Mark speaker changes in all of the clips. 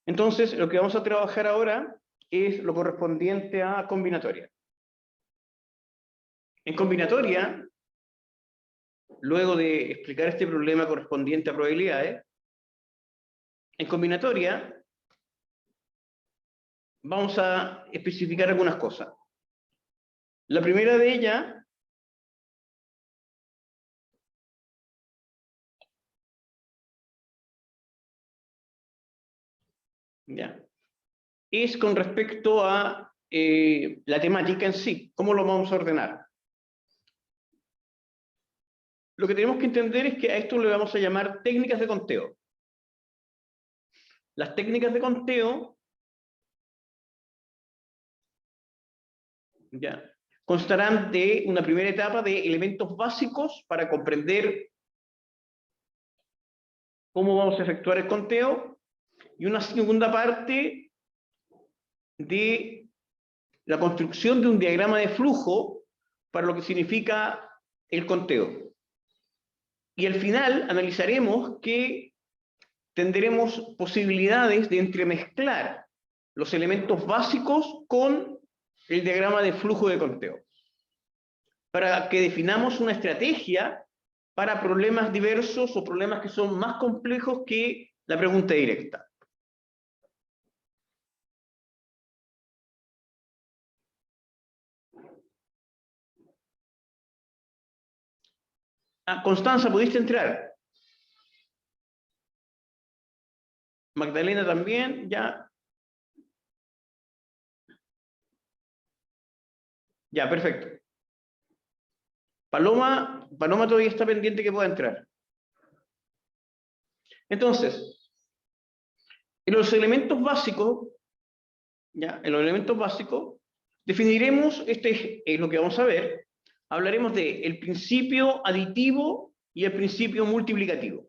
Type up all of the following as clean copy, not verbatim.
Speaker 1: Entonces, lo que vamos a trabajar ahora es lo correspondiente a combinatoria. En combinatoria, luego de explicar este problema correspondiente a probabilidades, en combinatoria vamos a especificar algunas cosas. La primera de ellas es con respecto a la temática en sí, cómo lo vamos a ordenar. Lo que tenemos que entender es que a esto le vamos a llamar técnicas de conteo. Las técnicas de conteo constarán de una primera etapa de elementos básicos para comprender cómo vamos a efectuar el conteo, y una segunda parte de la construcción de un diagrama de flujo para lo que significa el conteo. Y al final analizaremos que tendremos posibilidades de entremezclar los elementos básicos con el diagrama de flujo de conteo, para que definamos una estrategia para problemas diversos o problemas que son más complejos que la pregunta directa. Constanza, ¿pudiste entrar? Magdalena también, ya. Ya, perfecto. Paloma todavía está pendiente que pueda entrar. Entonces, en los elementos básicos, definiremos, este es lo que vamos a ver, hablaremos del principio aditivo y el principio multiplicativo.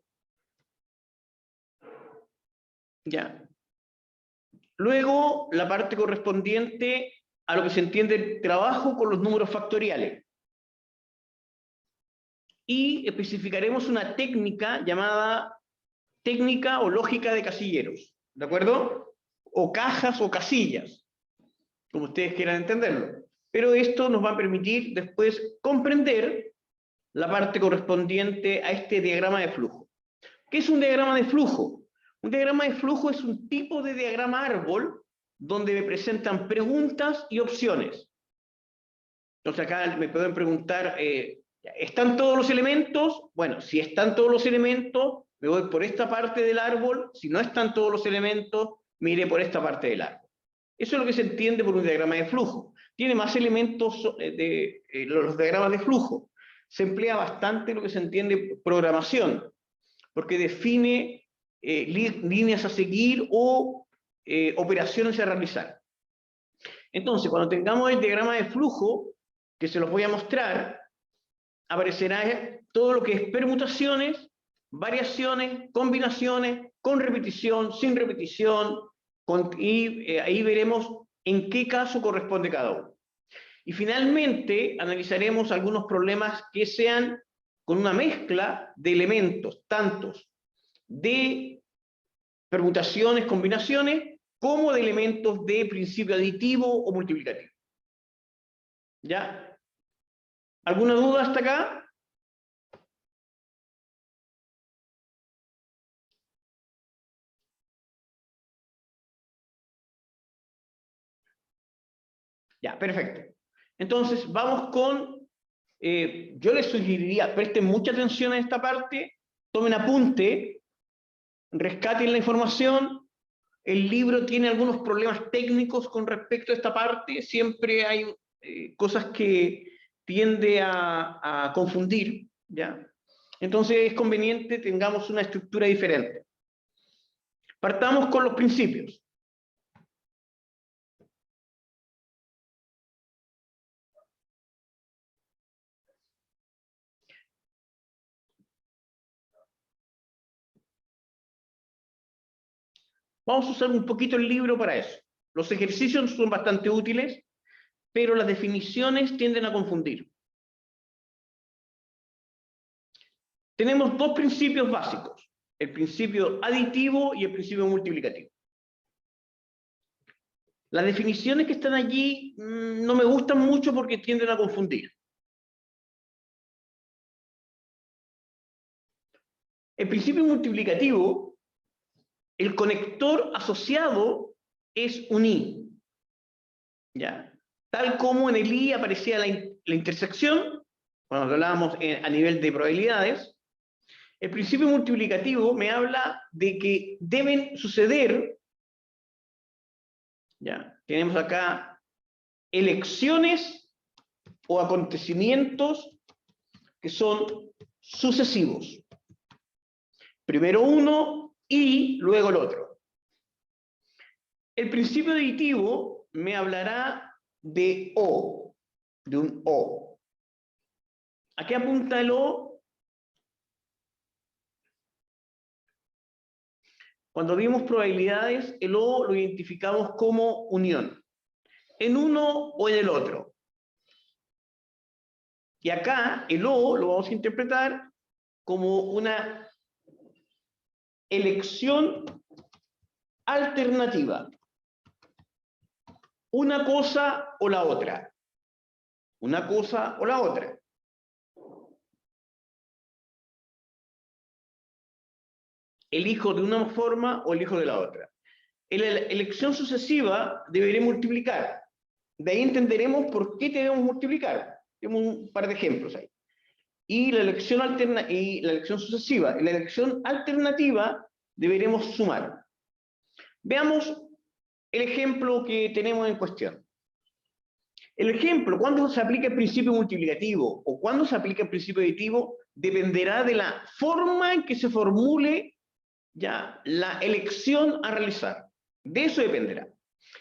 Speaker 1: Luego, la parte correspondiente a lo que se entiende el trabajo con los números factoriales. Y especificaremos una técnica llamada técnica o lógica de casilleros, ¿de acuerdo? O cajas o casillas, como ustedes quieran entenderlo. Pero esto nos va a permitir después comprender la parte correspondiente a este diagrama de flujo. ¿Qué es un diagrama de flujo? Un diagrama de flujo es un tipo de diagrama árbol donde me presentan preguntas y opciones. Entonces acá me pueden preguntar, ¿están todos los elementos? Bueno, si están todos los elementos, me voy por esta parte del árbol. Si no están todos los elementos, me iré por esta parte del árbol. Eso es lo que se entiende por un diagrama de flujo. Tiene más elementos los diagramas de flujo. Se emplea bastante lo que se entiende programación, porque define líneas a seguir o operaciones a realizar. Entonces, cuando tengamos el diagrama de flujo, que se los voy a mostrar, aparecerá todo lo que es permutaciones, variaciones, combinaciones, con repetición, sin repetición, y ahí veremos en qué caso corresponde cada uno. Y finalmente analizaremos algunos problemas que sean con una mezcla de elementos, tantos de permutaciones, combinaciones, como de elementos de principio aditivo o multiplicativo. ¿Ya? ¿Alguna duda hasta acá? Ya, perfecto. Entonces, vamos con... yo les sugeriría, presten mucha atención a esta parte, tomen apunte, rescaten la información. El libro tiene algunos problemas técnicos con respecto a esta parte, siempre hay cosas que tiende a confundir, ¿ya? Entonces es conveniente que tengamos una estructura diferente. Partamos con los principios. Vamos a usar un poquito el libro para eso. Los ejercicios son bastante útiles, pero las definiciones tienden a confundir. Tenemos dos principios básicos, el principio aditivo y el principio multiplicativo. Las definiciones que están allí no me gustan mucho porque tienden a confundir. El principio multiplicativo, el conector asociado es un i, ¿ya? Tal como en el i aparecía la intersección, cuando hablábamos a nivel de probabilidades, el principio multiplicativo me habla de que deben suceder, ¿ya? Tenemos acá elecciones o acontecimientos que son sucesivos. Primero uno y luego el otro. El principio aditivo me hablará de O, de un O. ¿A qué apunta el O? Cuando vimos probabilidades, el O lo identificamos como unión, en uno o en el otro. Y acá el O lo vamos a interpretar como una elección alternativa. Una cosa o la otra. Una cosa o la otra. Elijo de una forma o elijo de la otra. En la elección sucesiva deberé multiplicar. De ahí entenderemos por qué debemos multiplicar. Tenemos un par de ejemplos ahí. Y la elección sucesiva. En la elección alternativa deberemos sumar. Veamos el ejemplo que tenemos en cuestión. El ejemplo, cuando se aplica el principio multiplicativo o cuando se aplica el principio aditivo, dependerá de la forma en que se formule ya la elección a realizar. De eso dependerá.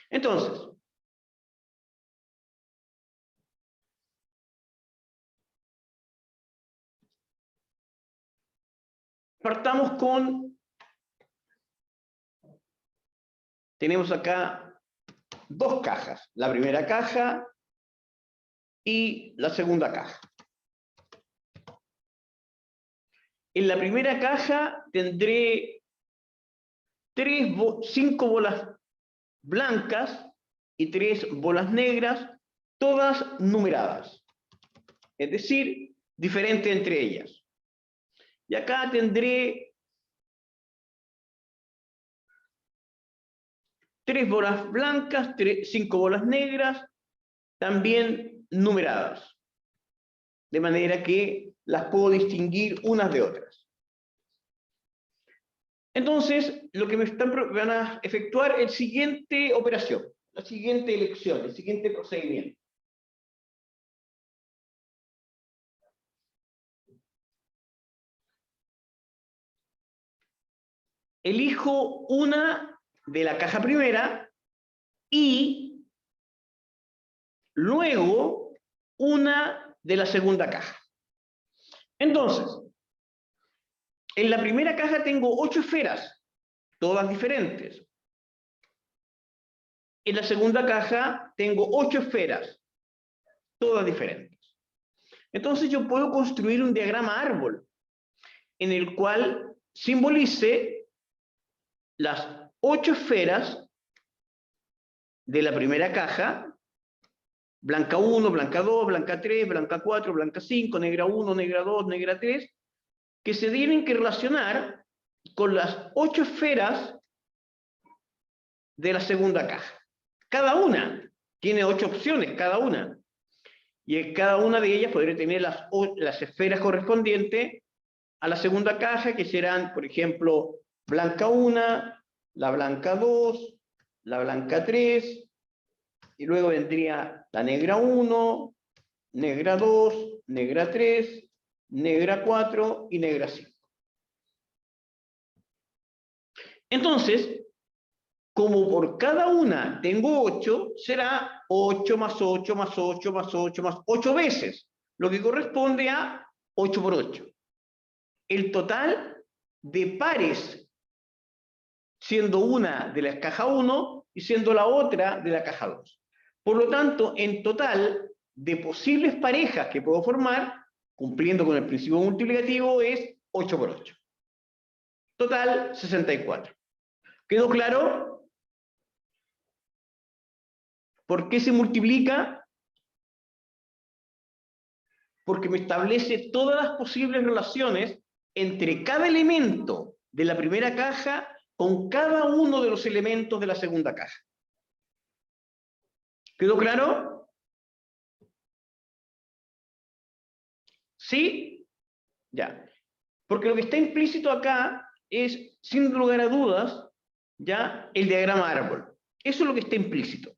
Speaker 1: Entonces, partamos con, tenemos acá dos cajas, la primera caja y la segunda caja. En la primera caja tendré 5 bolas blancas y 3 bolas negras, todas numeradas, es decir, diferentes entre ellas. Y acá tendré 3 bolas blancas, 5 bolas negras, también numeradas, de manera que las puedo distinguir unas de otras. Entonces, lo que van a efectuar es la siguiente operación, la siguiente elección, el siguiente procedimiento. Elijo una de la caja primera y luego una de la segunda caja. Entonces, en la primera caja tengo 8 esferas, todas diferentes. En la segunda caja tengo 8 esferas, todas diferentes. Entonces yo puedo construir un diagrama árbol en el cual simbolice las 8 esferas de la primera caja, blanca 1, blanca 2, blanca 3, blanca 4, blanca 5, negra 1, negra 2, negra 3, que se tienen que relacionar con las 8 esferas de la segunda caja. Cada una tiene 8 opciones, cada una. Y en cada una de ellas podré tener las esferas correspondientes a la segunda caja, que serán, por ejemplo, blanca 1, la blanca 2, la blanca 3, y luego vendría la negra 1, negra 2, negra 3, negra 4 y negra 5. Entonces, como por cada una tengo 8, será 8 más 8 más 8 más 8 más 8 veces, lo que corresponde a 8 por 8. El total de pares, siendo una de la caja 1 y siendo la otra de la caja 2. Por lo tanto, en total de posibles parejas que puedo formar, cumpliendo con el principio multiplicativo, es 8 por 8. Total, 64. ¿Quedó claro? ¿Por qué se multiplica? Porque me establece todas las posibles relaciones entre cada elemento de la primera caja con cada uno de los elementos de la segunda caja. ¿Quedó claro? ¿Sí? Ya. Porque lo que está implícito acá es, sin lugar a dudas, ya el diagrama árbol. Eso es lo que está implícito.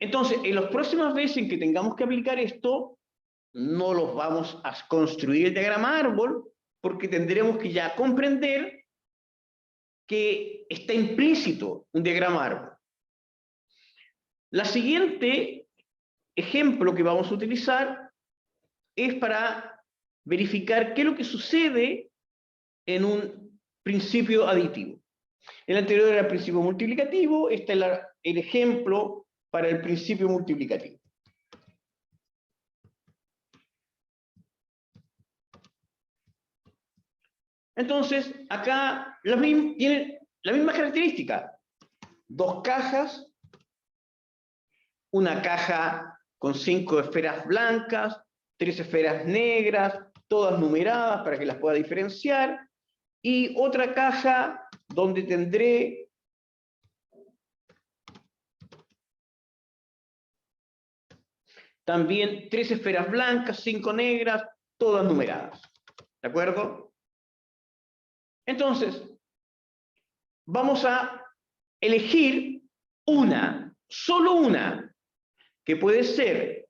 Speaker 1: Entonces, en las próximas veces en que tengamos que aplicar esto, no los vamos a construir el diagrama árbol, porque tendremos que ya comprender que está implícito un diagrama árbol. La siguiente ejemplo que vamos a utilizar es para verificar qué es lo que sucede en un principio aditivo. El anterior era el principio multiplicativo, este es el ejemplo para el principio multiplicativo. Entonces, acá tienen la misma característica. Dos cajas, una caja con 5 esferas blancas, 3 esferas negras, todas numeradas para que las pueda diferenciar, y otra caja donde tendré también 3 esferas blancas, 5 negras, todas numeradas. ¿De acuerdo? Entonces, vamos a elegir una, solo una, que puede ser,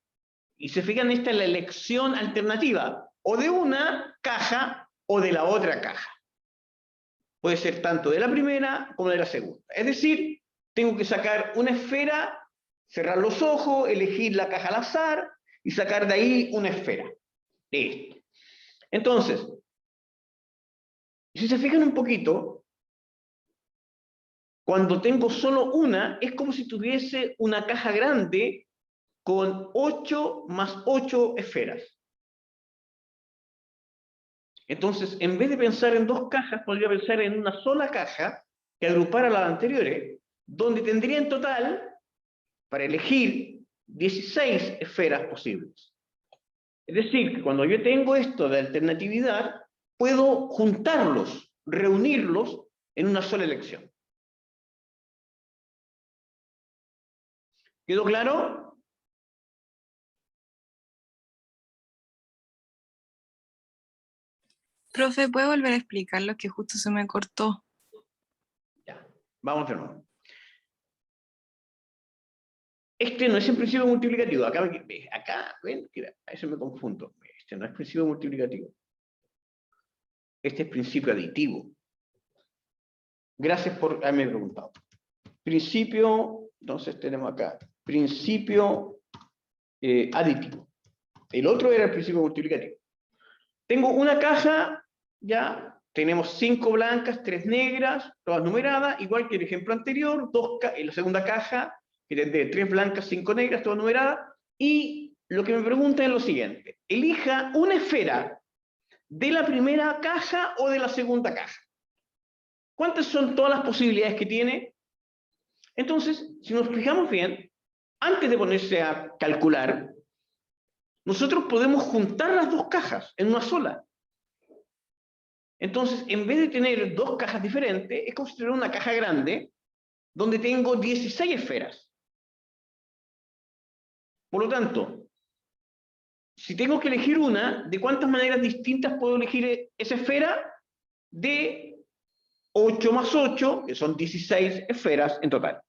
Speaker 1: y se fijan, esta es la elección alternativa, o de una caja o de la otra caja. Puede ser tanto de la primera como de la segunda. Es decir, tengo que sacar una esfera, cerrar los ojos, elegir la caja al azar y sacar de ahí una esfera. Listo. Entonces, si se fijan un poquito, cuando tengo solo una, es como si tuviese una caja grande con 8 más 8 esferas. Entonces, en vez de pensar en dos cajas, podría pensar en una sola caja que agrupara las anteriores, donde tendría en total, para elegir, 16 esferas posibles. Es decir, que cuando yo tengo esto de alternatividad, puedo juntarlos, reunirlos en una sola elección. ¿Quedó claro?
Speaker 2: Profe, ¿puede volver a explicar lo que justo se me cortó?
Speaker 1: Ya, vamos de nuevo. Este no es el principio multiplicativo. Acá, ven, a eso me confundo. Este no es principio multiplicativo. Este es principio aditivo. Gracias por haberme preguntado. Principio, entonces tenemos acá, principio aditivo. El otro era el principio multiplicativo. Tengo una caja, ya, tenemos 5 blancas, 3 negras, todas numeradas, igual que el ejemplo anterior, en la segunda caja, que tendré 3 blancas, 5 negras, todas numeradas, y lo que me pregunta es lo siguiente: elija una esfera de la primera caja o de la segunda caja. ¿Cuántas son todas las posibilidades que tiene? Entonces, si nos fijamos bien, antes de ponerse a calcular, nosotros podemos juntar las dos cajas en una sola. Entonces, en vez de tener dos cajas diferentes, es como si tuviera una caja grande donde tengo 16 esferas. Por lo tanto, si tengo que elegir una, ¿de cuántas maneras distintas puedo elegir esa esfera? De 8 más 8, que son 16 esferas en total.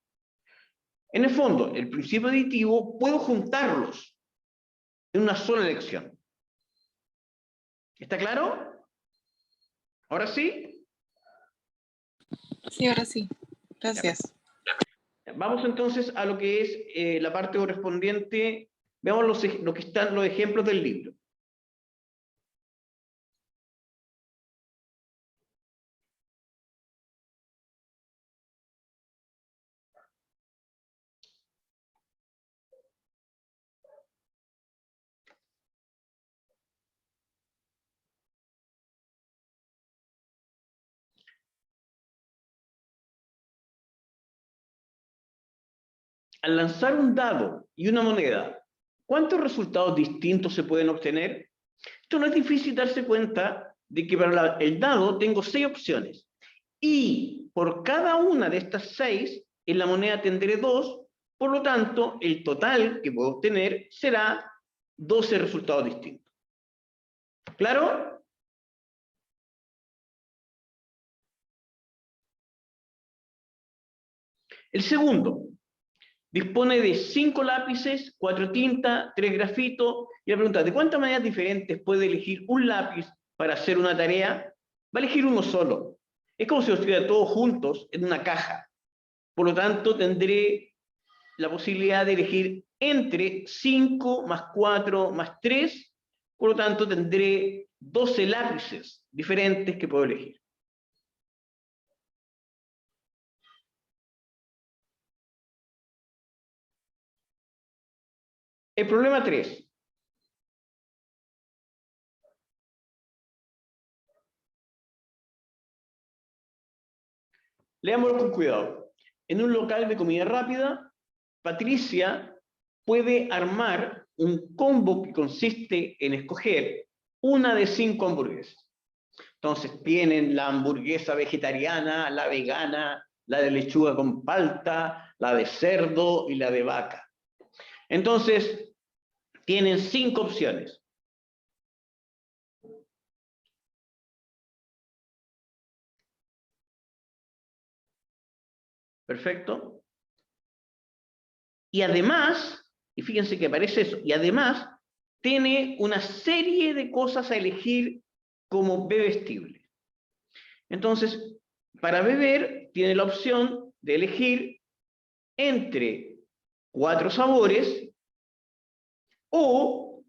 Speaker 1: En el fondo, el principio aditivo puedo juntarlos en una sola elección. ¿Está claro? ¿Ahora sí?
Speaker 2: Sí, ahora sí. Gracias.
Speaker 1: Vamos entonces a lo que es la parte correspondiente. Veamos lo que están los ejemplos del libro. al lanzar un dado y una moneda, ¿cuántos resultados distintos se pueden obtener? Esto no es difícil darse cuenta de que para el dado tengo 6 opciones. Y por cada una de estas 6, en la moneda tendré 2, por lo tanto, el total que puedo obtener será 12 resultados distintos. ¿Claro? El segundo dispone de 5 lápices, 4 tintas, 3 grafitos, y la pregunta, ¿de cuántas maneras diferentes puede elegir un lápiz para hacer una tarea? Va a elegir uno solo. Es como si los tuviera todos juntos en una caja. Por lo tanto, tendré la posibilidad de elegir entre 5 más 4 más 3, por lo tanto tendré 12 lápices diferentes que puedo elegir. El problema 3. Leámoslo con cuidado. En un local de comida rápida, Patricia puede armar un combo que consiste en escoger una de 5 hamburguesas. Entonces tienen la hamburguesa vegetariana, la vegana, la de lechuga con palta, la de cerdo y la de vaca. Entonces, tienen 5 opciones. Perfecto. Y además, y fíjense que aparece eso, y además tiene una serie de cosas a elegir como bebestible. Entonces, para beber, tiene la opción de elegir entre 4 sabores o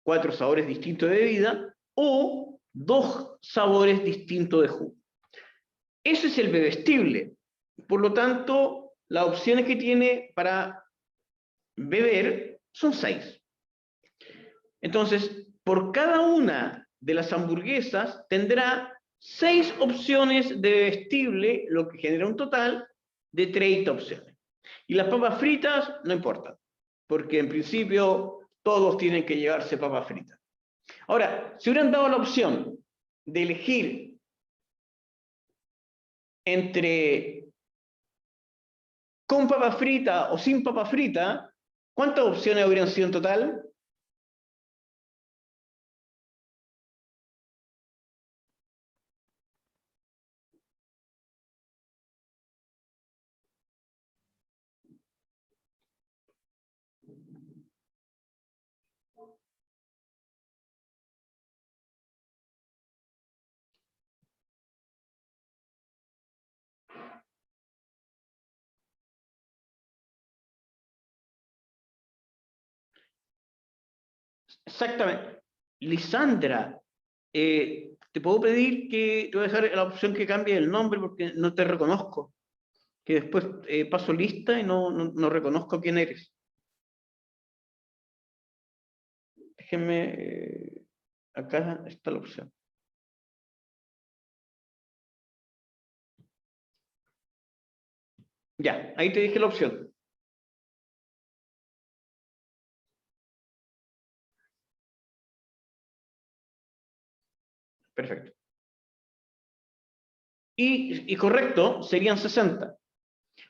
Speaker 1: 4 sabores distintos de bebida o 2 sabores distintos de jugo. Ese es el bebestible. Por lo tanto, las opciones que tiene para beber son 6. Entonces, por cada una de las hamburguesas tendrá 6 opciones de bebestible, lo que genera un total de 30 opciones. Y las papas fritas no importan, porque en principio todos tienen que llevarse papas fritas. Ahora, si hubieran dado la opción de elegir entre con papa frita o sin papa frita, ¿cuántas opciones habrían sido en total? Exactamente. Lisandra, te puedo pedir que te voy a dejar la opción que cambie el nombre porque no te reconozco. Que después paso lista y no reconozco quién eres. Déjenme, acá está la opción. Ya, ahí te dije la opción. Perfecto. Y correcto, serían 60.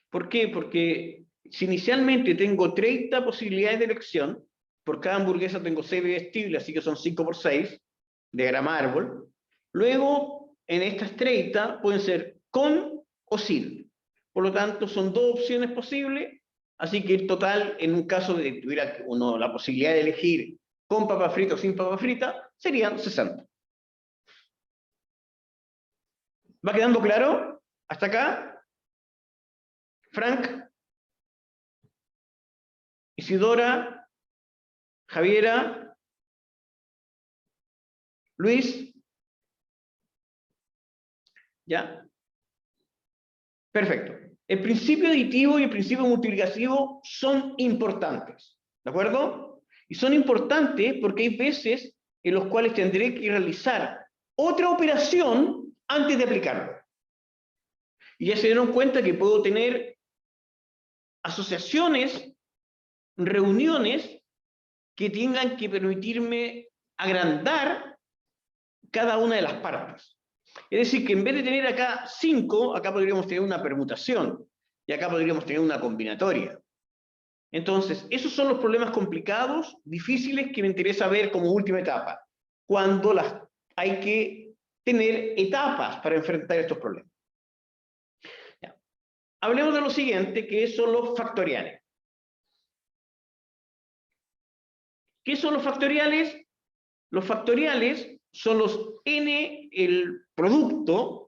Speaker 1: ¿Por qué? Porque si inicialmente tengo 30 posibilidades de elección, por cada hamburguesa tengo 6 bebestibles, así que son 5 por 6, de grama árbol. Luego, en estas 30 pueden ser con o sin. Por lo tanto, son 2 opciones posibles, así que el total, en un caso de que tuviera uno la posibilidad de elegir con papa frita o sin papa frita, serían 60. ¿Va quedando claro? ¿Hasta acá? Frank, Isidora, Javiera, Luis, ¿ya? Perfecto. El principio aditivo y el principio multiplicativo son importantes, ¿de acuerdo? Y son importantes porque hay veces en los cuales tendré que realizar otra operación antes de aplicarlo. Y ya se dieron cuenta que puedo tener asociaciones, reuniones que tengan que permitirme agrandar cada una de las partes. Es decir, que en vez de tener acá 5, acá podríamos tener una permutación, y acá podríamos tener una combinatoria. Entonces, esos son los problemas complicados, difíciles, que me interesa ver como última etapa, cuando hay que tener etapas para enfrentar estos problemas. Ya. Hablemos de lo siguiente, que son los factoriales. ¿Qué son los factoriales? Los factoriales son los n, el producto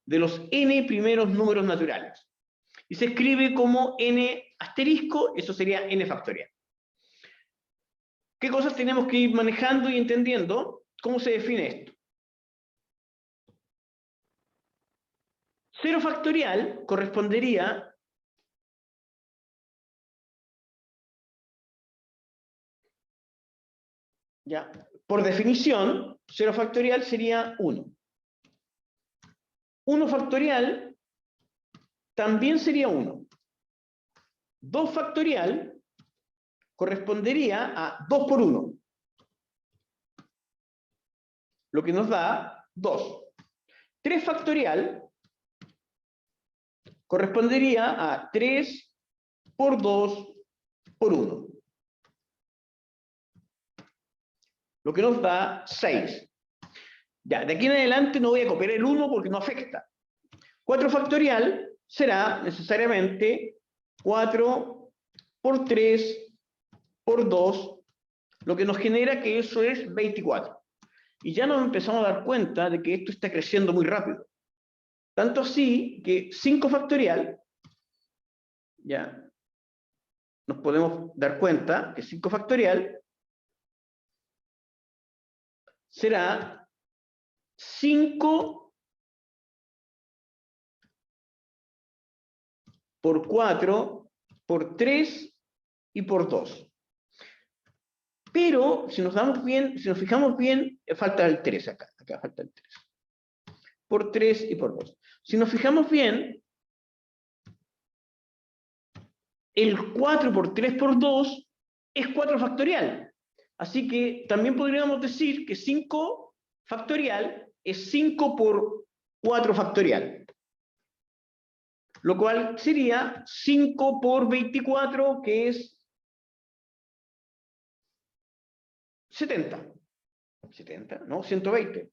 Speaker 1: de los n primeros números naturales. Y se escribe como n asterisco, eso sería n factorial. ¿Qué cosas tenemos que ir manejando y entendiendo? ¿Cómo se define esto? 0 factorial correspondería ya, por definición, 0 factorial sería 1. 1 factorial también sería 1. 2 factorial correspondería a 2 por 1, lo que nos da 2. 3 factorial correspondería a 3 por 2 por 1, lo que nos da 6. Ya, de aquí en adelante no voy a copiar el 1 porque no afecta. 4 factorial será necesariamente 4 por 3 por 2, lo que nos genera que eso es 24. Y ya nos empezamos a dar cuenta de que esto está creciendo muy rápido. Tanto así que 5 factorial, ya, nos podemos dar cuenta que 5 factorial será 5 por 4 por 3 y por 2. Pero si nos fijamos bien, falta el 3 acá falta el 3. Por 3 y por 2. Si nos fijamos bien, el 4 por 3 por 2 es 4 factorial. Así que también podríamos decir que 5 factorial es 5 por 4 factorial. Lo cual sería 5 por 24, que es 70. 70, no, 120.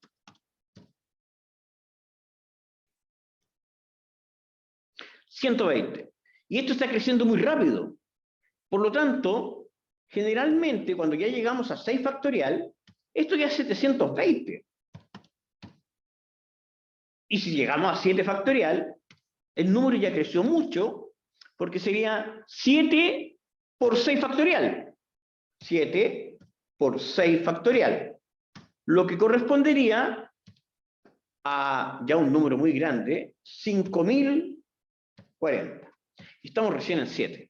Speaker 1: 120. Y esto está creciendo muy rápido. Por lo tanto, generalmente, cuando ya llegamos a 6 factorial, esto ya es 720. Y si llegamos a 7 factorial, el número ya creció mucho, porque sería 7 por 6 factorial. 7 por 6 factorial. Lo que correspondería a ya un número muy grande, 5040. Y estamos recién en 7.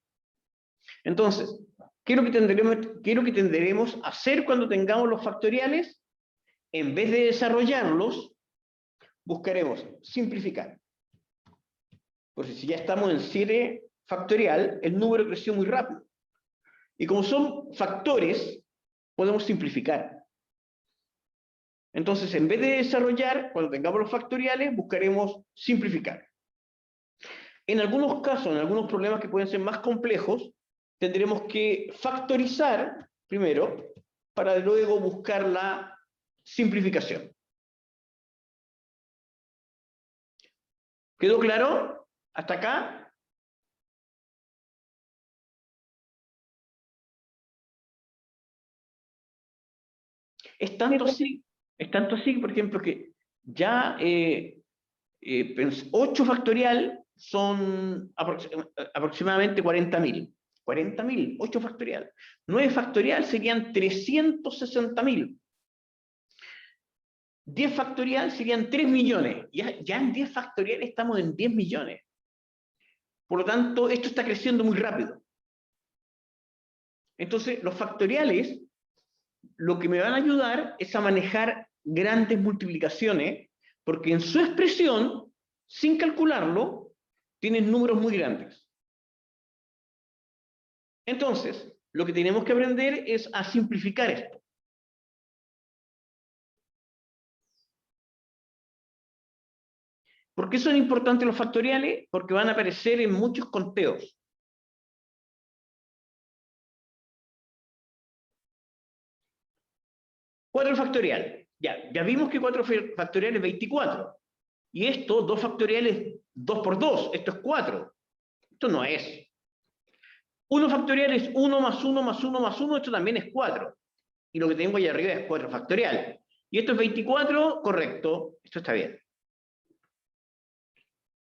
Speaker 1: Entonces, ¿qué es lo que tenderemos a hacer cuando tengamos los factoriales? En vez de desarrollarlos, buscaremos simplificar. Porque si ya estamos en 7 factorial, el número creció muy rápido. Y como son factores, podemos simplificar. Entonces, en vez de desarrollar, cuando tengamos los factoriales, buscaremos simplificar. En algunos casos, en algunos problemas que pueden ser más complejos, tendremos que factorizar primero, para luego buscar la simplificación. ¿Quedó claro? ¿Hasta acá? Es tanto así, por ejemplo, que ya 8 factorial son aproximadamente 40.000. 40.000, 8 factorial. 9 factorial serían 360.000. 10 factorial serían 3 millones. Ya en 10 factorial estamos en 10 millones. Por lo tanto, esto está creciendo muy rápido. Entonces, los factoriales lo que me van a ayudar es a manejar grandes multiplicaciones, porque en su expresión, sin calcularlo, tienen números muy grandes. Entonces, lo que tenemos que aprender es a simplificar esto. ¿Por qué son importantes los factoriales? Porque van a aparecer en muchos conteos. Cuatro factorial. Ya vimos que 4 factorial es 24. Y esto, 2 factoriales, 2 por 2. Esto es 4. Esto no es. 1 factorial es 1 más 1 más 1 más 1. Esto también es 4. Y lo que tengo ahí arriba es 4 factorial. Y esto es 24, correcto. Esto está bien.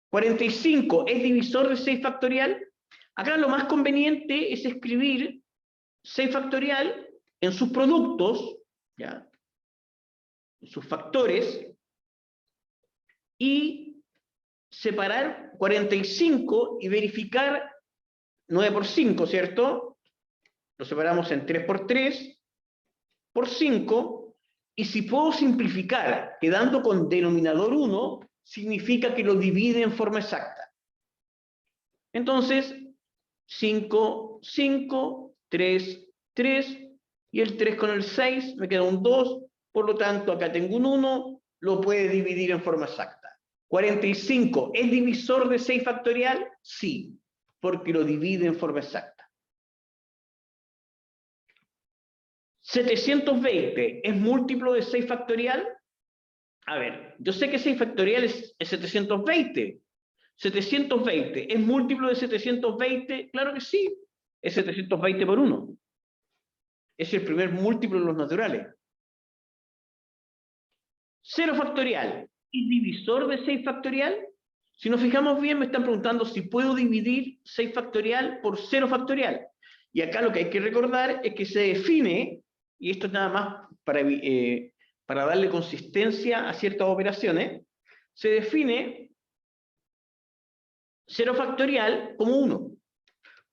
Speaker 1: 45 es divisor de 6 factorial. Acá lo más conveniente es escribir 6 factorial en sus productos, ¿ya? En sus factores, y separar 45 y verificar 9 por 5, ¿cierto? Lo separamos en 3 por 3, por 5, y si puedo simplificar quedando con denominador 1, significa que lo divide en forma exacta. Entonces, 5, 5, 3, 3, y el 3 con el 6, me queda un 2, por lo tanto, acá tengo un 1, lo puede dividir en forma exacta. 45, ¿es divisor de 6 factorial? Sí, porque lo divide en forma exacta. 720, ¿es múltiplo de 6 factorial? A ver, yo sé que 6 factorial es 720. 720, ¿es múltiplo de 720? Claro que sí, es 720 por 1. Es el primer múltiplo de los naturales. 0 factorial, ¿es divisor de 6 factorial? Si nos fijamos bien, me están preguntando si puedo dividir 6 factorial por 0 factorial. Y acá lo que hay que recordar es que se define, y esto es nada más para darle consistencia a ciertas operaciones, se define 0 factorial como 1.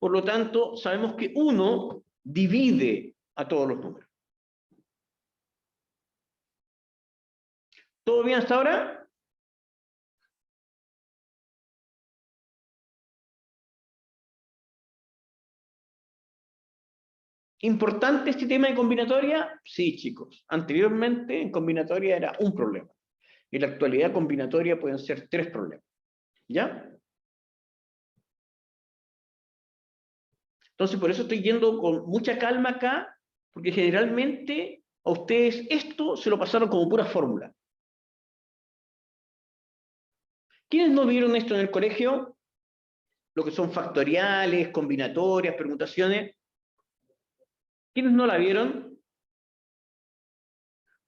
Speaker 1: Por lo tanto, sabemos que 1 divide a todos los números. ¿Todo bien hasta ahora? ¿Importante este tema de combinatoria? Sí, chicos. Anteriormente en combinatoria era un problema. En la actualidad combinatoria pueden ser 3 problemas. ¿Ya? Entonces, por eso estoy yendo con mucha calma acá, porque generalmente a ustedes esto se lo pasaron como pura fórmula. ¿Quiénes no vieron esto en el colegio? Lo que son factoriales, combinatorias, permutaciones. ¿Quiénes no la vieron?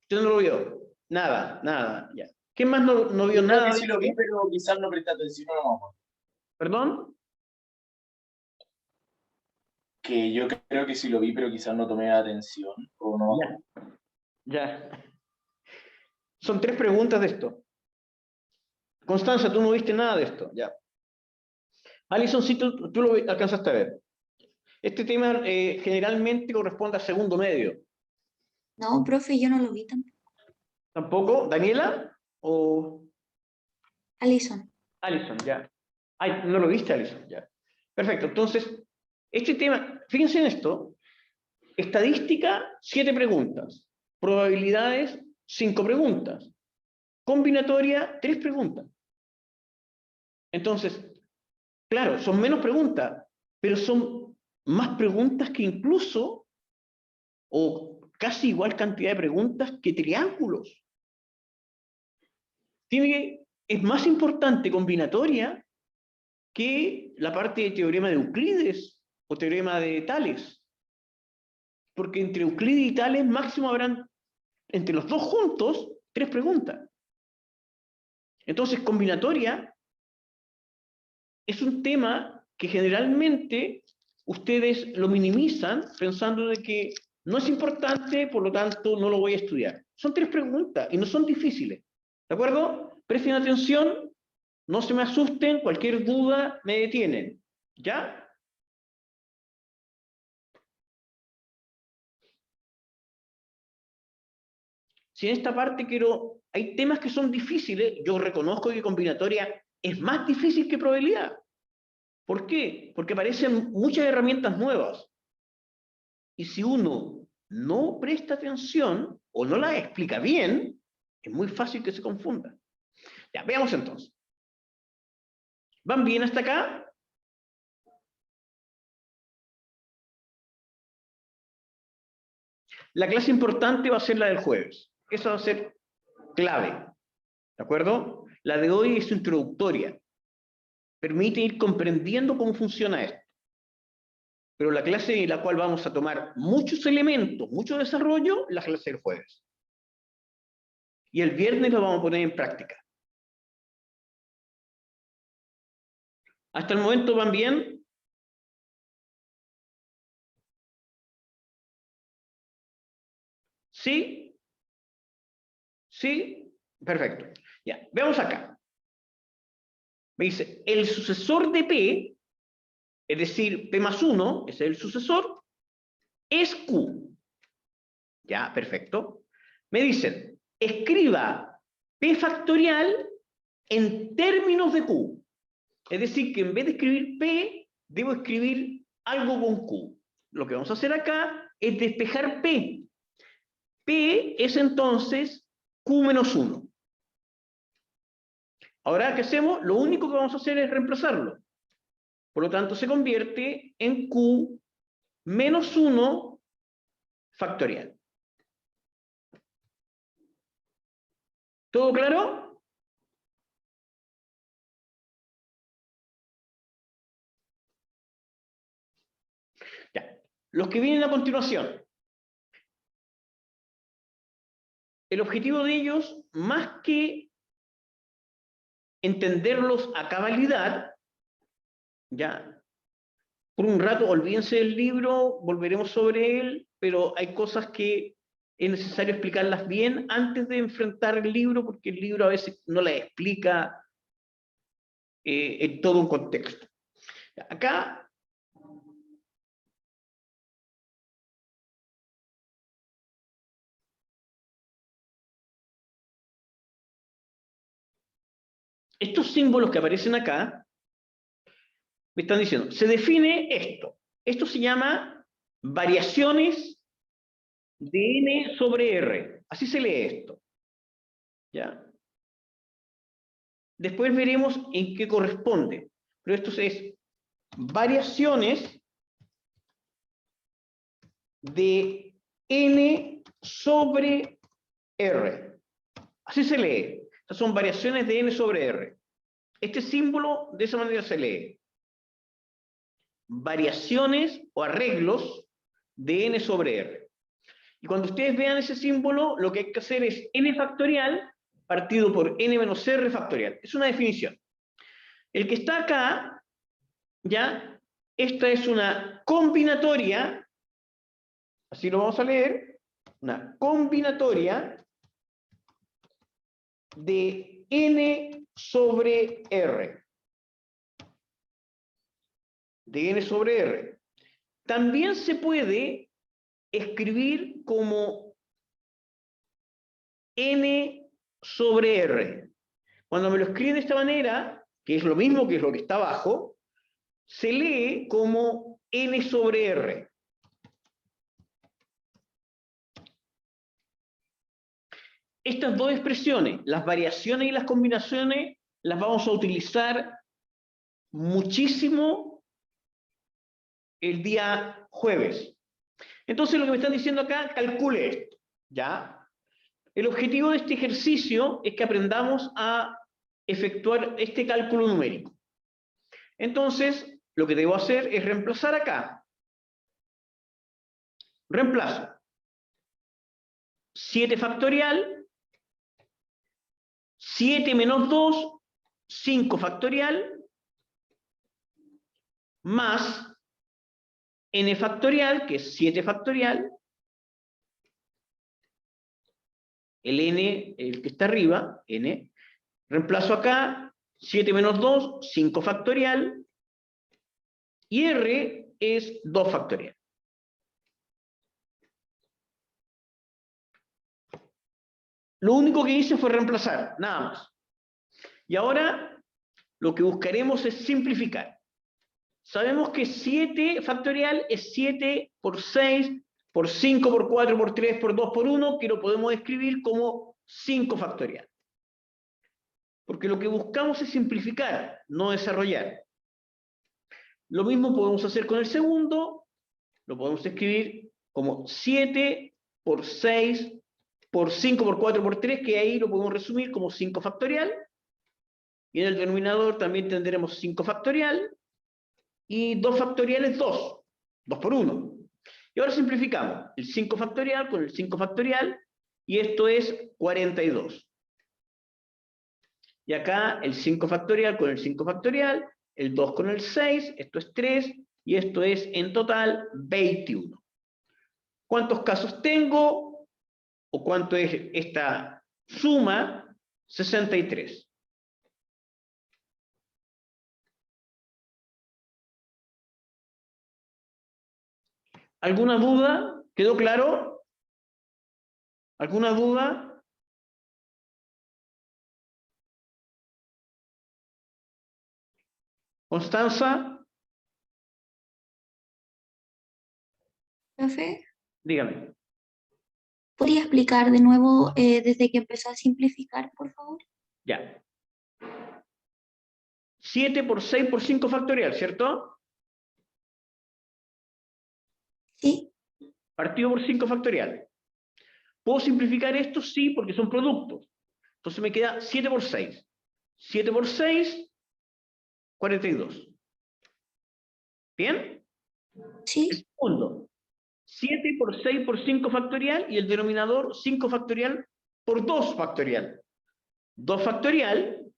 Speaker 1: ¿Usted no lo vio? Nada, nada, ya. ¿Quién más no vio
Speaker 3: Yo creo
Speaker 1: nada?
Speaker 3: que sí lo vi, pero quizás no presté atención a la mamá.
Speaker 1: ¿Perdón?
Speaker 3: Que yo creo que sí lo vi, pero quizás no tomé atención. O no.
Speaker 1: Ya. Son 3 preguntas de esto. Constanza, tú no viste nada de esto. Ya. Alison, sí, tú lo alcanzaste a ver. Este tema generalmente corresponde al segundo medio.
Speaker 4: No, profe, yo no lo vi tampoco.
Speaker 1: ¿Tampoco? ¿Daniela? ¿O
Speaker 4: Alison.
Speaker 1: Alison? Ya. Ay, no lo viste, Alison. Ya. Perfecto. Entonces, este tema, fíjense en esto. Estadística, 7 preguntas. Probabilidades, 5 preguntas. Combinatoria, 3 preguntas. Entonces, claro, son menos preguntas, pero son más preguntas que incluso, o casi igual cantidad de preguntas que triángulos. Es más importante combinatoria que la parte de teorema de Euclides o teorema de Tales. Porque entre Euclides y Tales máximo habrán, entre los dos juntos, 3 preguntas. Entonces, combinatoria es un tema que generalmente ustedes lo minimizan pensando de que no es importante, por lo tanto no lo voy a estudiar. Son 3 preguntas y no son difíciles. ¿De acuerdo? Presten atención, no se me asusten, cualquier duda me detienen. ¿Ya? Si en esta parte hay temas que son difíciles, yo reconozco que combinatoria es más difícil que probabilidad. ¿Por qué? Porque aparecen muchas herramientas nuevas. Y si uno no presta atención o no la explica bien, es muy fácil que se confunda. Ya, veamos entonces. ¿Van bien hasta acá? La clase importante va a ser la del jueves. Esa va a ser clave. ¿De acuerdo? La de hoy es introductoria. Permite ir comprendiendo cómo funciona esto. Pero la clase en la cual vamos a tomar muchos elementos, mucho desarrollo, la clase del jueves. Y el viernes lo vamos a poner en práctica. ¿Hasta el momento van bien? ¿Sí? ¿Sí? Perfecto. Ya, veamos acá. Me dice, el sucesor de P, es decir, P más 1, ese es el sucesor, es Q. Ya, perfecto. Me dicen, escriba P factorial en términos de Q. Es decir, que en vez de escribir P, debo escribir algo con Q. Lo que vamos a hacer acá es despejar P. P es entonces Q menos 1. Ahora, ¿qué hacemos? Lo único que vamos a hacer es reemplazarlo. Por lo tanto, se convierte en Q menos 1 factorial. ¿Todo claro? Ya. Los que vienen a continuación. El objetivo de ellos, más que entenderlos a cabalidad, ya, por un rato olvídense del libro, volveremos sobre él, pero hay cosas que es necesario explicarlas bien antes de enfrentar el libro, porque el libro a veces no las explica en todo un contexto. Acá estos símbolos que aparecen acá me están diciendo, se define esto. Esto se llama variaciones de n sobre r. Así se lee esto. ¿Ya? Después veremos en qué corresponde. Pero esto es variaciones de n sobre r. Así se lee. Estas son variaciones de n sobre r. Este símbolo de esa manera se lee. Variaciones o arreglos de n sobre r. Y cuando ustedes vean ese símbolo, lo que hay que hacer es n factorial partido por n menos r factorial. Es una definición. El que está acá, ya, esta es una combinatoria, así lo vamos a leer, una combinatoria de n sobre r. De n sobre r. También se puede escribir como n sobre r. Cuando me lo escribe de esta manera, que es lo mismo que es lo que está abajo, se lee como n sobre r. Estas dos expresiones, las variaciones y las combinaciones, las vamos a utilizar muchísimo el día jueves. Entonces lo que me están diciendo acá, calcule esto, ¿ya? El objetivo de este ejercicio es que aprendamos a efectuar este cálculo numérico. Entonces, lo que debo hacer es reemplazar acá. Reemplazo. 7 factorial, 7 menos 2, 5 factorial, más n factorial, que es 7 factorial, el n, el que está arriba, n, reemplazo acá, 7 menos 2, 5 factorial, y r es 2 factorial. Lo único que hice fue reemplazar, nada más. Y ahora lo que buscaremos es simplificar. sabemos que 7 factorial es 7 por 6, por 5, por 4, por 3, por 2, por 1, que lo podemos escribir como 5 factorial. Porque lo que buscamos es simplificar, no desarrollar. Lo mismo podemos hacer con el segundo, lo podemos escribir como 7 por 6, por 5, por 4, por 3, que ahí lo podemos resumir como 5 factorial. Y en el denominador también tendremos 5 factorial, y 2 factorial es 2, 2 por 1. Y ahora simplificamos el 5 factorial con el 5 factorial, y esto es 42. Y acá el 5 factorial con el 5 factorial, el 2 con el 6, esto es 3, y esto es en total 21. ¿Cuántos casos tengo? ¿O cuánto es esta suma? 63. ¿Alguna duda? ¿Quedó claro? ¿Alguna duda? Constanza,
Speaker 4: Profe,
Speaker 1: dígame.
Speaker 4: ¿podría explicar de nuevo desde que empezó a simplificar, por favor?
Speaker 1: Ya. 7 por 6 por 5 factorial, ¿cierto?
Speaker 4: Sí,
Speaker 1: Partido por 5 factorial. ¿Puedo simplificar esto? Sí, porque son productos. Entonces me queda 7 por 6. 7 por 6, 42. ¿Bien?
Speaker 4: sí.
Speaker 1: El segundo. 7 por 6 por 5 factorial, y el denominador 5 factorial por 2 factorial. 2 factorial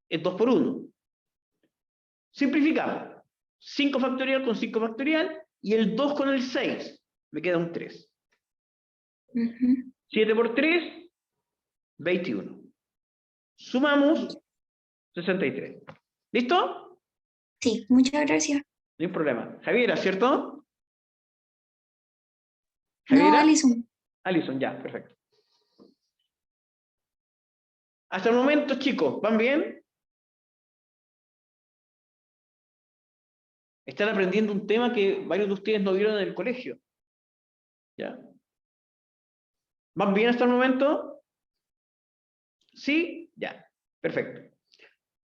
Speaker 1: es 2 por 1. Simplificamos. 5 factorial con 5 factorial, y el 2 con el 6. Me queda un 3.
Speaker 4: Ujú.
Speaker 1: 7 por 3, 21. Sumamos 63. ¿Listo?
Speaker 4: Sí, muchas gracias.
Speaker 1: No hay problema. Javiera, ¿cierto?
Speaker 4: No,
Speaker 1: ¿Javiera?
Speaker 4: Alison.
Speaker 1: Alison, ya, perfecto. Hasta el momento, chicos, ¿van bien? Están aprendiendo un tema que varios de ustedes no vieron en el colegio. ¿Ya? ¿Van bien hasta el momento? ¿Sí? Ya, perfecto.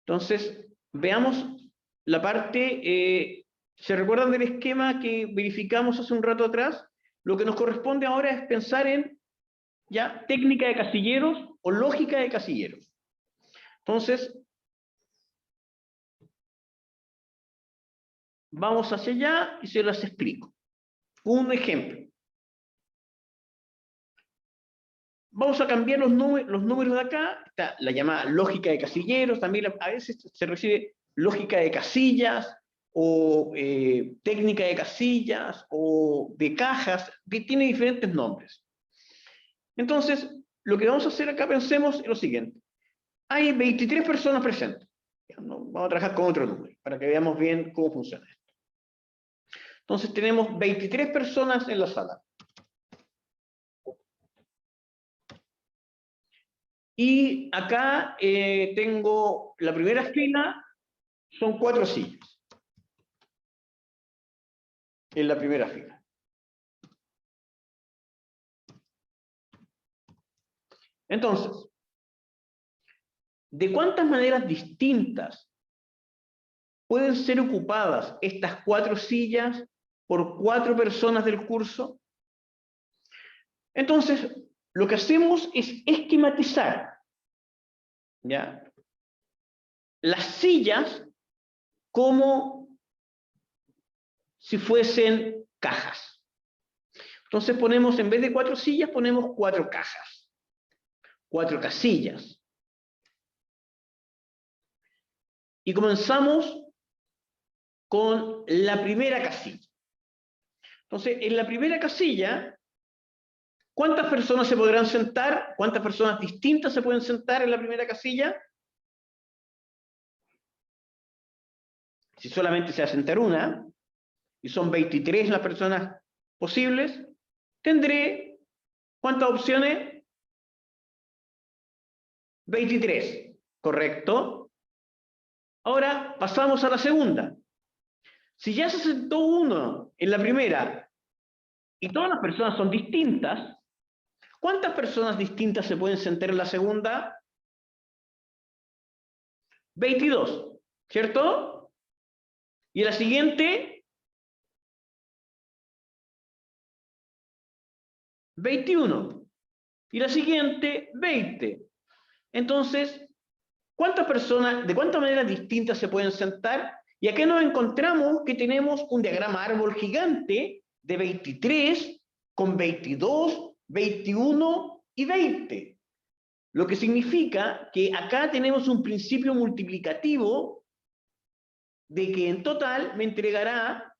Speaker 1: Entonces, veamos la parte, ¿se recuerdan del esquema que verificamos hace un rato atrás? Lo que nos corresponde ahora es pensar en ya técnica de casilleros o lógica de casilleros. Entonces, vamos hacia allá y se las explico. Un ejemplo. Vamos a cambiar los números de acá. Está la llamada lógica de casilleros. También a veces se recibe lógica de casillas, o técnica de casillas, o de cajas, que tiene diferentes nombres. Entonces, lo que vamos a hacer acá, pensemos en lo siguiente. Hay 23 personas presentes. Vamos a trabajar con otro número, para que veamos bien cómo funciona esto. Entonces tenemos 23 personas en la sala. Y acá tengo la primera fila, son 4 sillas. En la primera fila. Entonces, ¿de cuántas maneras distintas pueden ser ocupadas estas 4 sillas por 4 personas del curso? Entonces, lo que hacemos es esquematizar, ¿ya?, las sillas como si fuesen cajas. Entonces ponemos, en vez de 4 sillas, ponemos 4 cajas, 4 casillas. Y comenzamos con la primera casilla. Entonces, en la primera casilla, ¿cuántas personas se podrán sentar? ¿Cuántas personas distintas se pueden sentar en la primera casilla? Si solamente se va a sentar una, y son 23 las personas posibles, tendré, ¿cuántas opciones? 23, ¿correcto? Ahora pasamos a la segunda. Si ya se sentó uno en la primera y todas las personas son distintas, ¿cuántas personas distintas se pueden sentar en la segunda? 22, ¿cierto? Y en la siguiente, 21. Y la siguiente, 20. Entonces, ¿cuántas personas, de cuántas maneras distintas se pueden sentar? Y aquí nos encontramos que tenemos un diagrama árbol gigante de 23 con 22, 21 y 20. Lo que significa que acá tenemos un principio multiplicativo de que en total me entregará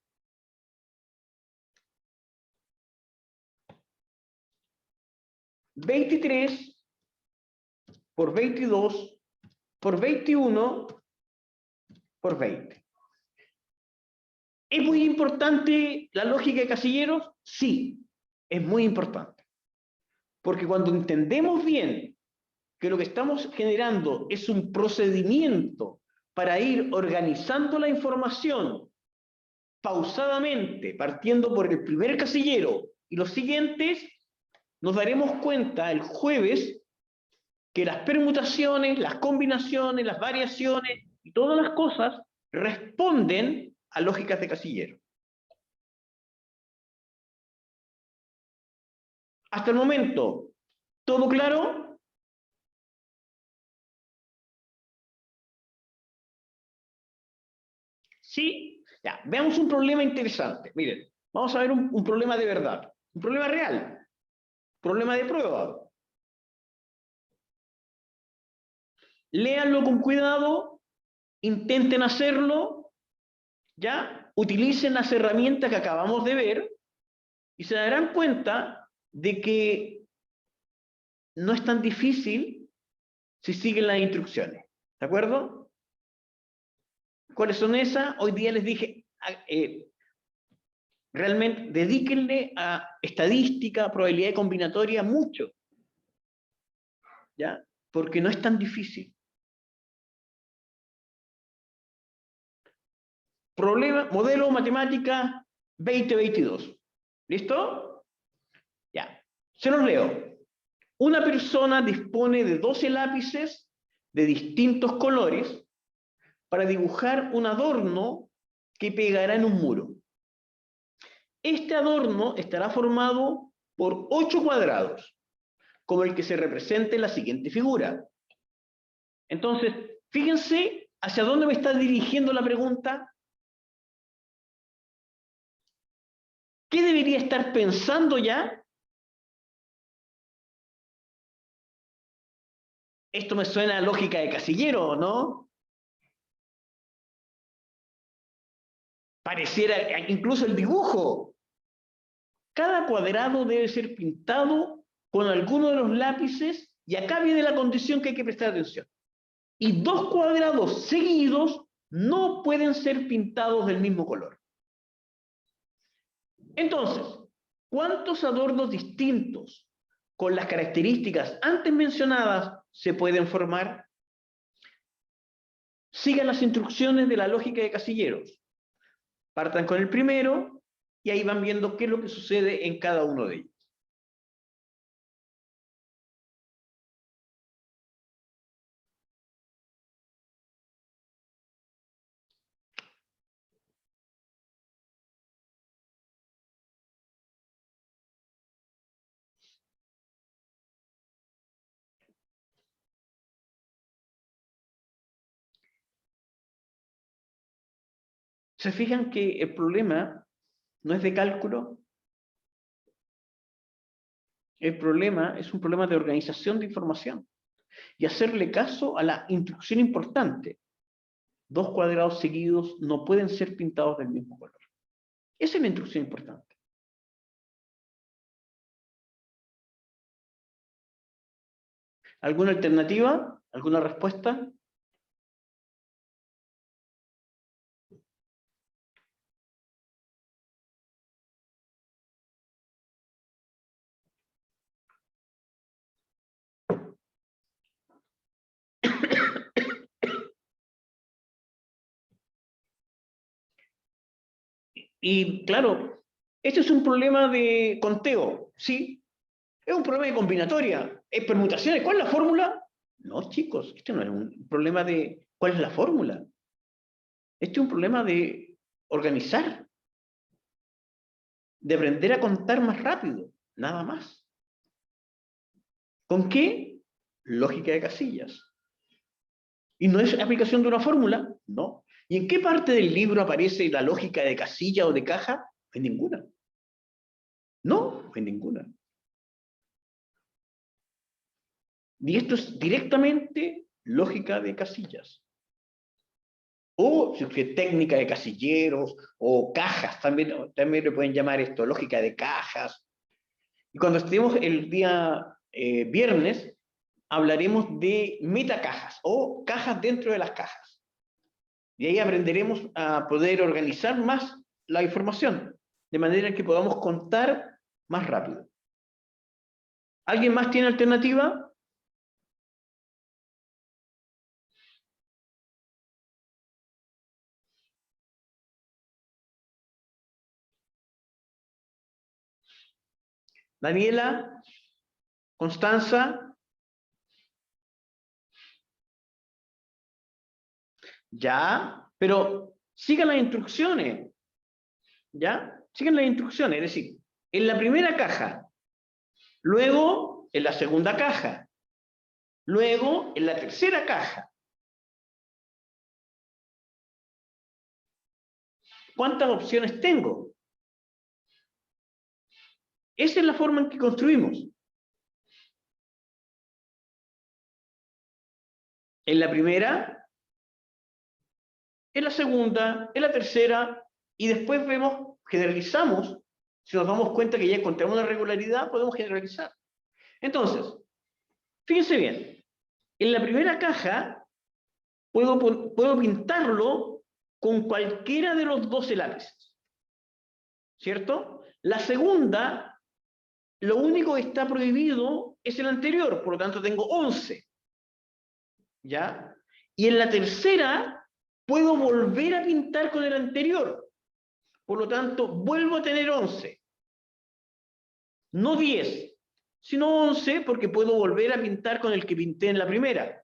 Speaker 1: 23 por 22 por 21 por 20. ¿Es muy importante la lógica de casilleros? Sí, es muy importante. Porque cuando entendemos bien que lo que estamos generando es un procedimiento para ir organizando la información pausadamente, partiendo por el primer casillero y los siguientes, nos daremos cuenta el jueves que las permutaciones, las combinaciones, las variaciones y todas las cosas responden a lógicas de casillero. Hasta el momento, ¿todo claro? ¿Sí? Ya, veamos un problema interesante. Miren, vamos a ver un problema de verdad, un problema real, un problema de prueba. Léanlo con cuidado, intenten hacerlo, ¿ya? Utilicen las herramientas que acabamos de ver y se darán cuenta de que no es tan difícil si siguen las instrucciones. ¿De acuerdo? ¿Cuáles son esas? Hoy día les dije, realmente dedíquenle a estadística, probabilidad combinatoria mucho, ¿ya? Porque no es tan difícil. Problema, modelo matemática 2022. ¿Listo? Ya. Se los leo. Una persona dispone de 12 lápices de distintos colores para dibujar un adorno que pegará en un muro. Este adorno estará formado por 8 cuadrados, como el que se representa en la siguiente figura. Entonces, fíjense hacia dónde me está dirigiendo la pregunta. ¿Qué debería estar pensando ya? Esto me suena a lógica de casillero, ¿no? Pareciera incluso el dibujo. Cada cuadrado debe ser pintado con alguno de los lápices y acá viene la condición que hay que prestar atención. Y 2 cuadrados seguidos no pueden ser pintados del mismo color. Entonces, ¿cuántos adornos distintos con las características antes mencionadas se pueden formar? Sigan las instrucciones de la lógica de casilleros. Partan con el primero y ahí van viendo qué es lo que sucede en cada uno de ellos. ¿Se fijan que el problema no es de cálculo? El problema es un problema de organización de información y hacerle caso a la instrucción importante. 2 cuadrados seguidos no pueden ser pintados del mismo color. Esa es la instrucción importante. ¿Alguna alternativa? ¿Alguna respuesta? Y claro, este es un problema de conteo, ¿sí? Es un problema de combinatoria, es permutaciones. ¿Cuál es la fórmula? No, chicos, este no es un problema de cuál es la fórmula. Este es un problema de organizar, de aprender a contar más rápido, nada más. ¿Con qué? Lógica de casillas. ¿Y no es aplicación de una fórmula? No. ¿Y en qué parte del libro aparece la lógica de casilla o de caja? En ninguna. No, en ninguna. Y esto es directamente lógica de casillas. O si usted técnica de casilleros, o cajas, también le pueden llamar esto, lógica de cajas. Y cuando estemos el día viernes, hablaremos de metacajas, o cajas dentro de las cajas. Y ahí aprenderemos a poder organizar más la información, de manera que podamos contar más rápido. ¿Alguien más tiene alternativa? Daniela, Constanza. Ya, pero sigan las instrucciones. ¿Ya? Sigan las instrucciones. Es decir, en la primera caja, luego en la segunda caja, luego en la tercera caja. ¿Cuántas opciones tengo? Esa es la forma en que construimos. En la primera, en la segunda, en la tercera, y después vemos, generalizamos. Si nos damos cuenta que ya encontramos una regularidad, podemos generalizar. Entonces, fíjense bien, en la primera caja puedo pintarlo con cualquiera de los 12 lápices, ¿cierto? La segunda, lo único que está prohibido es el anterior, por lo tanto tengo 11, ¿ya? Y en la tercera, puedo volver a pintar con el anterior, por lo tanto, vuelvo a tener 11, no 10, sino 11, porque puedo volver a pintar con el que pinté en la primera.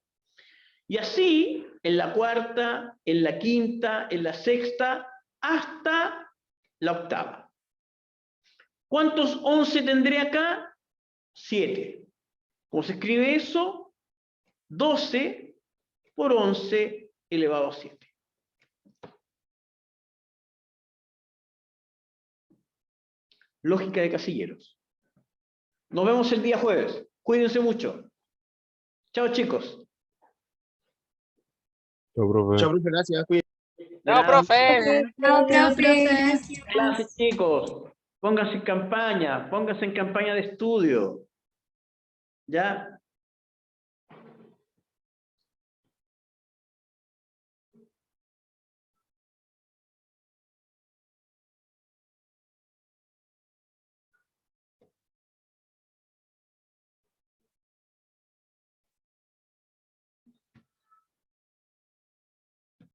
Speaker 1: Y así, en la cuarta, en la quinta, en la sexta, hasta la octava. ¿Cuántos 11 tendré acá? 7. ¿Cómo se escribe eso? 12 por 11 elevado a 7. Lógica de casilleros. Nos vemos el día jueves. Cuídense mucho. Chao, chicos.
Speaker 5: Chao, profe.
Speaker 6: Chao, profe, gracias.
Speaker 7: No, profe.
Speaker 4: Chao, profe.
Speaker 1: Clases, chicos. Pónganse en campaña de estudio. ¿Ya?